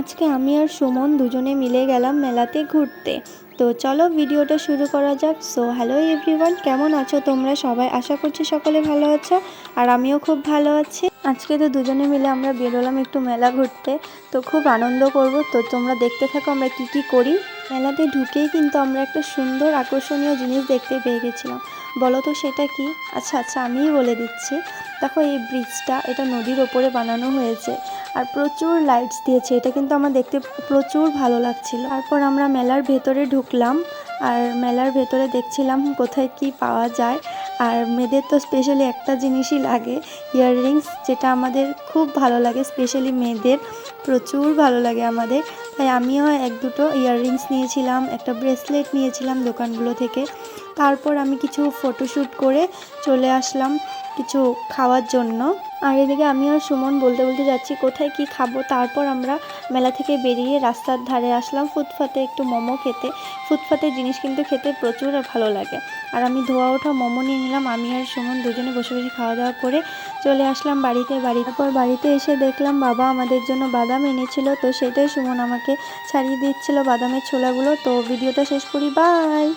আজকে আমি আর সুমন দুজনে মিলে গেলাম মেলাতে ঘুরতে। তো চলো ভিডিওটা শুরু করা যাক। সো হ্যালো এভরিওয়ান, কেমন আছো তোমরা সবাই? আশা করছি সকলে ভালো আছো, আর আমিও খুব ভালো আছি। আজকে তো দুজনে মিলে আমরা বেরোলাম একটু মেলা ঘুরতে, তো খুব আনন্দ করব। তো তোমরা দেখতে থাকো আমরা কি করি। মেলাতে ঢুকেই কিন্তু আমরা একটা সুন্দর আকর্ষণীয় জিনিস দেখতে পেয়ে গেছিলাম। বলো তো সেটা কি? আচ্ছা আমিই বলে দিচ্ছি। দেখো এই ব্রিজটা, এটা নদীর ওপরে বানানো হয়েছে আর প্রচুর লাইটস দিয়েছে। এটা কিন্তু আমার দেখতে প্রচুর ভালো লাগছিল। তারপর আমরা মেলার ভেতরে ঢুকলাম, আর মেলার ভেতরে দেখছিলাম কোথায় কি পাওয়া যায়। আর মেয়েদের তো স্পেশালি একটা জিনিসই লাগে, ইয়াররিংস, যেটা আমাদের খুব ভালো লাগে, স্পেশালি মেয়েদের প্রচুর ভালো লাগে আমাদের। তাই আমিও এক দুটো ইয়াররিংস নিয়েছিলাম, একটা ব্রেসলেট নিয়েছিলাম দোকানগুলো থেকে। তারপর আমি কিছু ফটোশ্যুট করে চলে আসলাম কিছু খাওয়ার জন্য। আর এদিকে আমি আর সুমন বলতে বলতে যাচ্ছি কোথায় কি খাবো। তারপর আমরা মেলা থেকে বেরিয়ে রাস্তার ধারে আসলাম ফুটপাতে একটু মোমো খেতে। ফুটপাতের জিনিস কিন্তু খেতে প্রচুর ভালো লাগে। আর আমি ধোয়া ওঠা মোমো নিয়ে নিলাম। আমি আর সুমন দুজনে বসে বসে খাওয়া দাওয়া করে চলে আসলাম তারপর বাড়িতে এসে দেখলাম বাবা আমাদের জন্য বাদাম এনেছিল, তো সেটাই সুমন আমাকে ছাড়িয়ে দিচ্ছিল বাদামের ছোলাগুলো। তো ভিডিওটা শেষ করি, বাই।